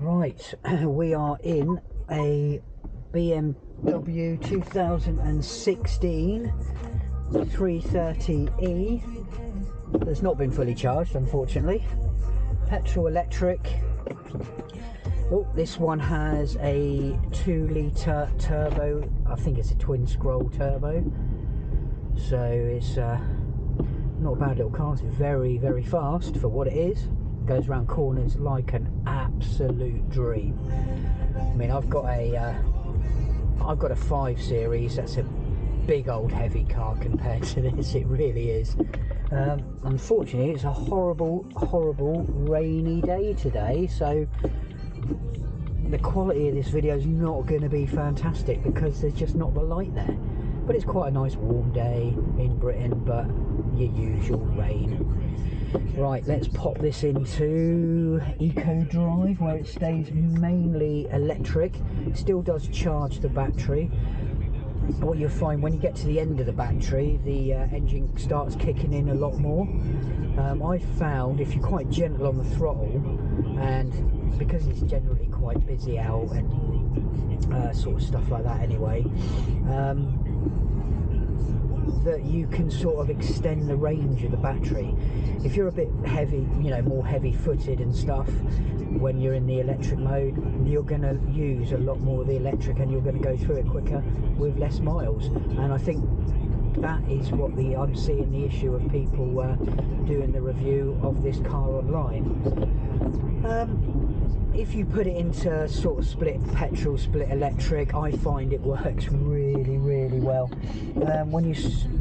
Right, we are in a BMW 2016 330e. That's not been fully charged, unfortunately. Petrol electric. Oh, this one has a 2-litre turbo. I think it's a twin scroll turbo. So it's not a bad little car. It's very, very fast for what it is. Goes around corners like an absolute dream. I mean, I've got a 5 Series. That's a big old heavy car compared to this. It really is. Unfortunately, it's a horrible rainy day today, so the quality of this video is not going to be fantastic because there's just not the light there. But it's quite a nice warm day in Britain, but your usual rain. Right, let's pop this into Eco Drive, where it stays mainly electric. It still does charge the battery. What you'll find when you get to the end of the battery, the engine starts kicking in a lot more. I found if you're quite gentle on the throttle, and because it's generally quite busy out and sort of stuff like that anyway, that you can sort of extend the range of the battery. If you're a bit heavy, you know, more heavy-footed and stuff, when you're in the electric mode, you're going to use a lot more of the electric and you're going to go through it quicker with less miles. And I think that is what I'm seeing the issue of people doing the review of this car online. If you put it into sort of split petrol, split electric, I find it works really well. When you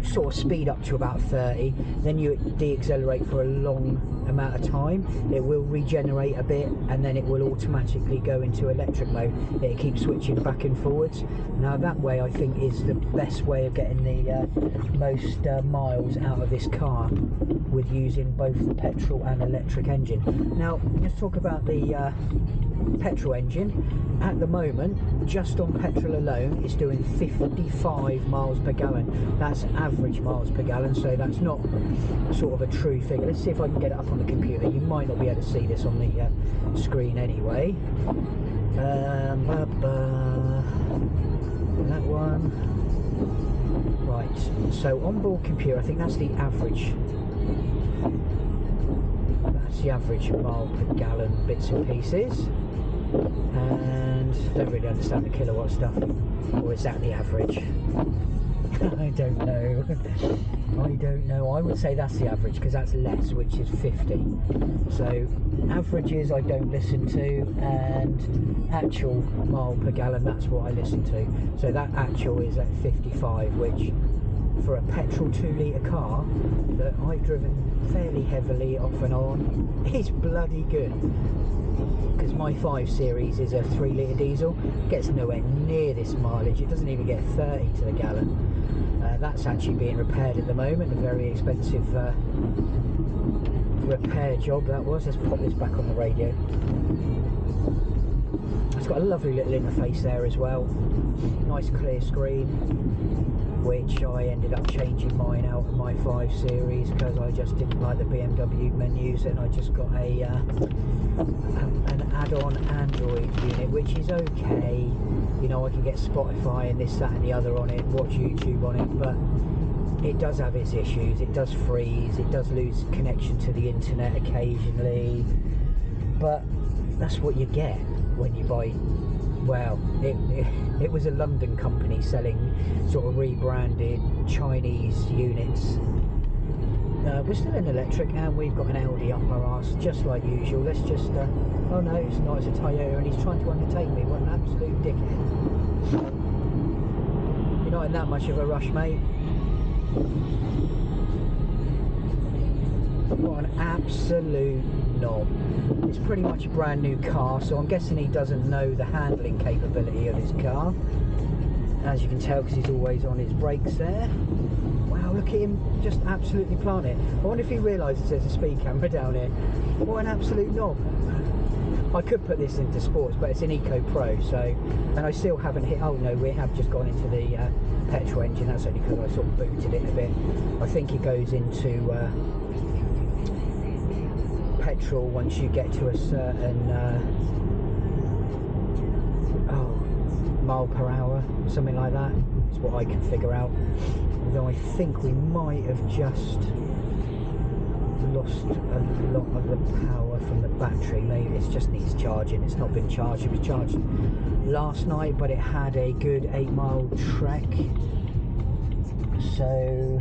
sort of speed up to about 30, then you de-accelerate for a long amount of time, it will regenerate a bit and then it will automatically go into electric mode. It keeps switching back and forwards. Now that way I think is the best way of getting the most miles out of this car, with using both the petrol and electric engine. Now let's talk about the petrol engine. At the moment, just on petrol alone, it's doing 55 miles per gallon. That's average miles per gallon, so that's not sort of a true figure. Let's see if I can get it up on the computer. You might not be able to see this on the screen anyway. That one. Right, so onboard computer, I think that's the average. That's the average mile per gallon bits and pieces. And I don't really understand the kilowatt stuff. Or is that the average? I don't know. I would say that's the average because that's less, which is 50. So averages I don't listen to, and actual mile per gallon, that's what I listen to. So that actual is at 55, which for a petrol 2-litre car that I've driven fairly heavily off and on is bloody good. Because my 5 Series is a 3-litre diesel, gets nowhere near this mileage. It doesn't even get 30 to the gallon. That's actually being repaired at the moment, a very expensive repair job that was. Let's pop this back on the radio. It's got a lovely little interface there as well, nice clear screen, which I ended up changing mine out of my 5 Series because I just didn't like the BMW menus, and I just got an add-on Android unit, which is okay. You know, I can get Spotify and this, that and the other on it, watch YouTube on it, but it does have its issues. It does freeze, it does lose connection to the internet occasionally, but that's what you get when you buy. Well, it was a London company selling sort of rebranded Chinese units. We're still in electric and we've got an Audi up our arse, just like usual. Let's just, oh no, it's not, it's a Toyota, and he's trying to undertake me. What an absolute dickhead. You're not in that much of a rush, mate. What an absolute knob. It's pretty much a brand new car, so I'm guessing he doesn't know the handling capability of his car, as you can tell because he's always on his brakes there. Wow, look at him just absolutely plant it. I wonder if he realises there's a speed camera down here. What an absolute knob. I could put this into sports, but it's an Eco Pro, so, and I still haven't hit, oh no, we have just gone into the petrol engine. That's only because I sort of booted it a bit. I think it goes into petrol once you get to a certain mile per hour, something like that is what I can figure out. Although I think we might have just lost a lot of the power from the battery. Maybe it just needs charging. It's not been charged. It was charged last night, but it had a good 8-mile trek. So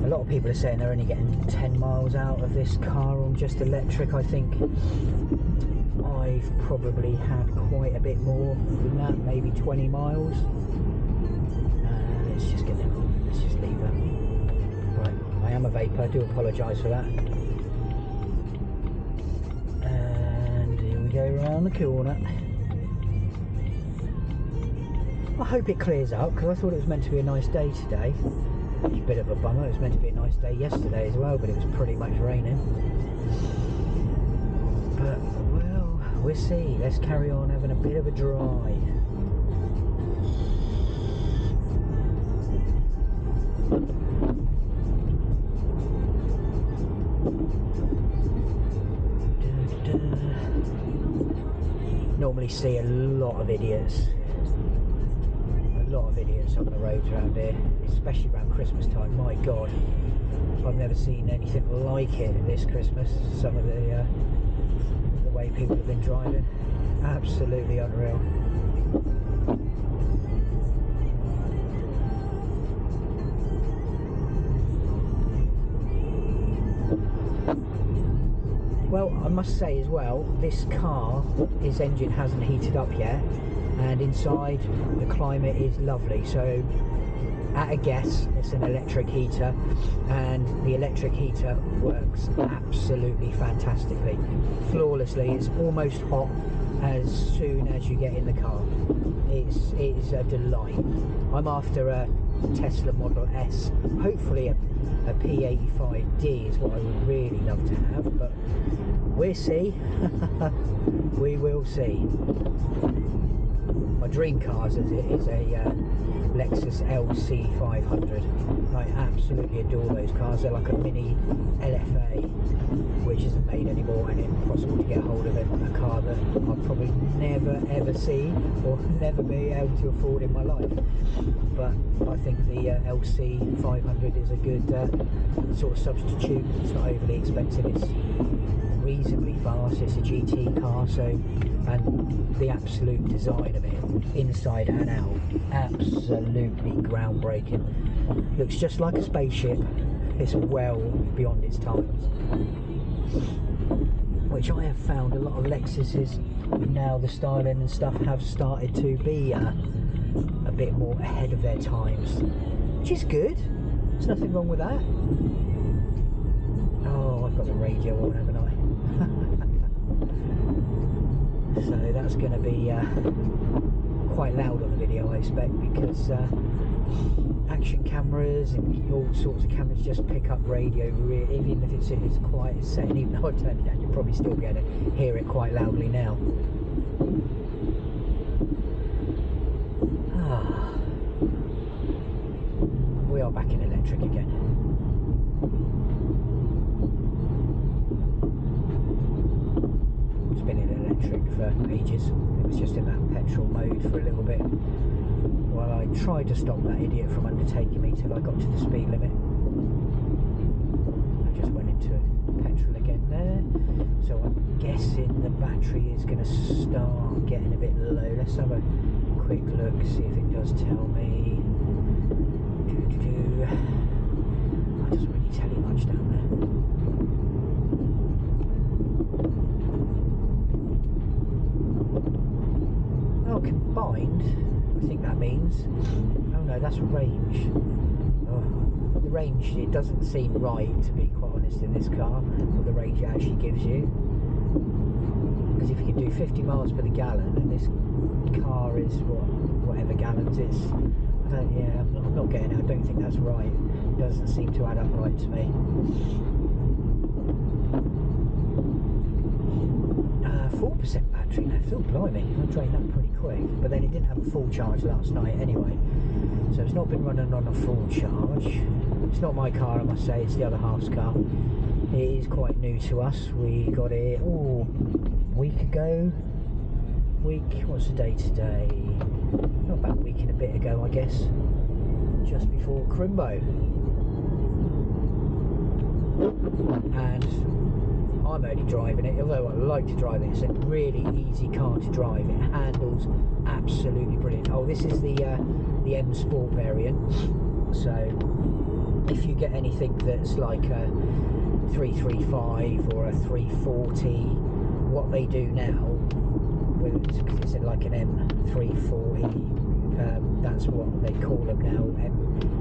a lot of people are saying they're only getting 10 miles out of this car on just electric. I think I've probably had quite a bit more than that, maybe 20 miles. Let's just leave that. Right, I am a vapor, I do apologise for that. And here we go around the corner. I hope it clears up, because I thought it was meant to be a nice day today. It's a bit of a bummer. It was meant to be a nice day yesterday as well, but it was pretty much raining. But, well, we'll see. Let's carry on having a bit of a drive. Normally see a lot of idiots on the roads around here, especially around Christmas time. My God, I've never seen anything like it this Christmas. Some of the way people have been driving, absolutely unreal. Well, I must say as well, this car, his engine hasn't heated up yet, and inside the climate is lovely. So at a guess, it's an electric heater, and the electric heater works absolutely fantastically, flawlessly. It's almost hot as soon as you get in the car. It is a delight. I'm after a Tesla Model S, hopefully a P85D is what I would really love to have, but we'll see. We will see. My dream car is a Lexus LC500. I absolutely adore those cars. They're like a mini LFA, which isn't made anymore, and it's impossible to get hold of it. A car that I'll probably never ever see or never be able to afford in my life. But I think the LC500 is a good sort of substitute. It's not overly expensive. It's reasonably fast. It's a GT car, so, and the absolute design of it, inside and out, absolutely groundbreaking. Looks just like a spaceship. It's well beyond its times, which I have found a lot of Lexuses now, the styling and stuff have started to be a bit more ahead of their times, which is good. There's nothing wrong with that. Oh, I've got the radio on, haven't I? So that's going to be quite loud on the video, I expect, because action cameras and all sorts of cameras just pick up radio, even if it's in its quiet setting. Even though I turned it down, you'll probably still be able to hear it quite loudly now. We are back in electric again. It's been in electric for ages. It was just in that petrol mode for a little bit while I tried to stop that idiot from undertaking me till I got to the speed limit. I just went into petrol again there, so I'm guessing the battery is going to start getting a bit low. Let's have a quick look, see if it does tell me. It doesn't really tell you much down there. Oh, combined, I think that means. Oh no, that's range. Oh, the range, it doesn't seem right, to be quite honest, in this car, what the range it actually gives you. Because if you can do 50 miles per gallon, and this car is whatever gallons it's. Yeah, I'm not getting it. I don't think that's right. It doesn't seem to add up right to me. 4% battery left. Oh, blimey. I drained that pretty quick. But then it didn't have a full charge last night anyway. So it's not been running on a full charge. It's not my car, I must say, it's the other half's car. It is quite new to us. We got it a week ago. What's the day today? Not about a week and a bit ago, I guess. Just before Crimbo. And I'm only driving it, although I like to drive it. It's a really easy car to drive. It handles absolutely brilliant. Oh, this is the M Sport variant. So if you get anything that's like a 335 or a 340, what they do now, because it's like an M340, that's what they call them now,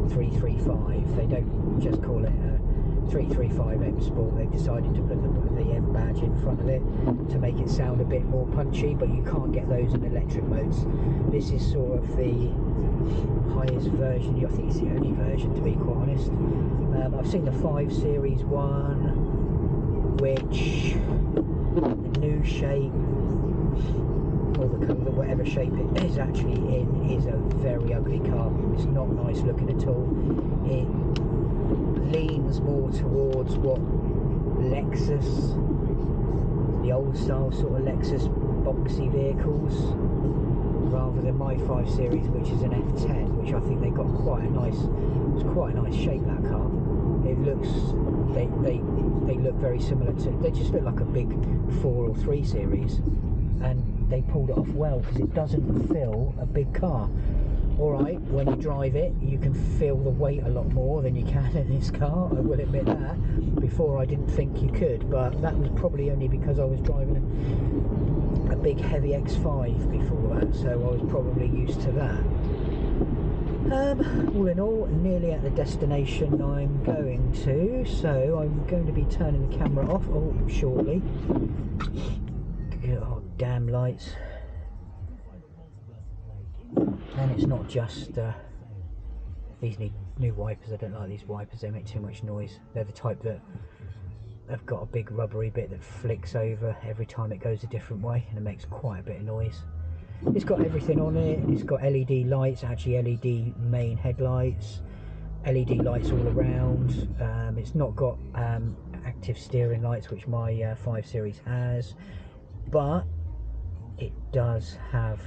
M335. They don't just call it a 335 M Sport. They've decided to put the M badge in front of it to make it sound a bit more punchy, but you can't get those in electric modes. This is sort of the highest version. I think it's the only version, to be quite honest. I've seen the 5 Series one, which the new shape, or whatever shape it is actually in, is a very ugly car. It's not nice looking at all. It leans more towards what Lexus, the old style sort of Lexus boxy vehicles, rather than my 5 Series, which is an F10, which I think they got quite a nice, it's quite a nice shape, that car. It looks, they look very similar to, they just look like a big 4 or 3 Series, and they pulled it off well, because it doesn't feel a big car. Alright, when you drive it, you can feel the weight a lot more than you can in this car, I will admit that. Before I didn't think you could, but that was probably only because I was driving a big heavy X5 before that, so I was probably used to that. All in all, nearly at the destination I'm going to, so I'm going to be turning the camera off shortly. Oh, damn lights. And it's not just these need new wipers. I don't like these wipers, they make too much noise. They're the type that have got a big rubbery bit that flicks over every time it goes a different way, and it makes quite a bit of noise. It's got everything on it. It's got LED lights, actually LED main headlights, LED lights all around. It's not got active steering lights, which my 5 Series has, but it does have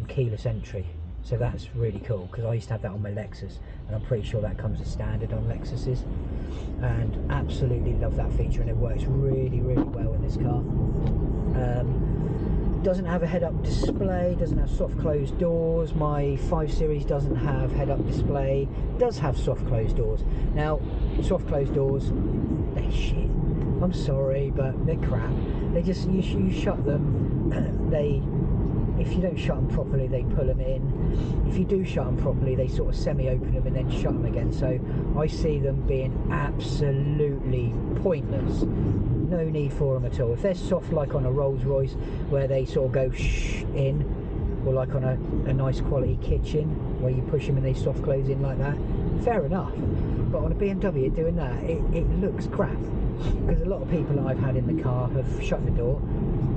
keyless entry, so that's really cool, because I used to have that on my Lexus, and I'm pretty sure that comes as standard on Lexuses, and absolutely love that feature, and it works really well in this car. Doesn't have a head-up display, doesn't have soft closed doors. My 5 Series doesn't have head-up display, does have soft closed doors. Now, soft closed doors, they're shit. I'm sorry, but they're crap. They just, you shut them, if you don't shut them properly, they pull them in. If you do shut them properly, they sort of semi-open them and then shut them again. So I see them being absolutely pointless. No need for them at all. If they're soft, like on a Rolls Royce, where they sort of go shh in, or like on a nice quality kitchen, where you push them and they soft close in like that, fair enough. But on a BMW doing that, it looks crap. Because a lot of people that I've had in the car have shut the door,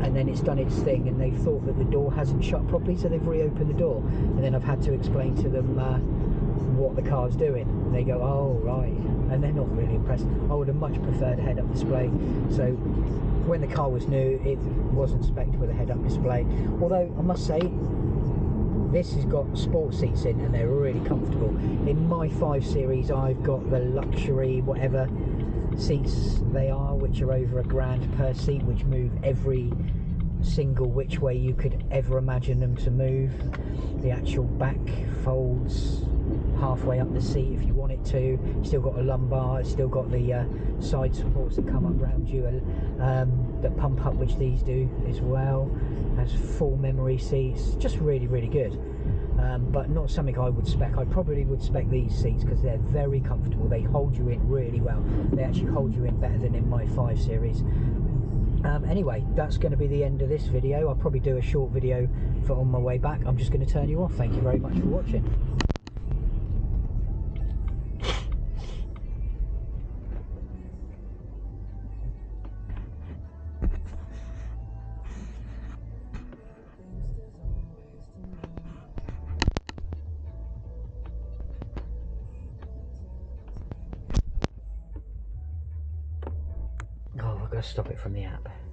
and then it's done its thing, and they've thought that the door hasn't shut properly, so they've reopened the door, and then I've had to explain to them what the car's doing, and they go, oh right, and they're not really impressed. I would have much preferred a head-up display. So when the car was new, it wasn't spec'd with a head-up display, although I must say this has got sport seats in, and they're really comfortable. In my 5 Series, I've got the luxury whatever seats they are, which are over £1,000 per seat, which move every single which way you could ever imagine them to move. The actual back folds halfway up the seat if you want it to. Still got a lumbar, it's still got the side supports that come up around you, that pump up, which these do as well. Has full memory seats, just really good. But not something I would spec. I probably would spec these seats because they're very comfortable. They hold you in really well. They actually hold you in better than in my 5 Series. Anyway, that's going to be the end of this video. I'll probably do a short video for on my way back. I'm just going to turn you off. Thank you very much for watching. got to stop it from the app.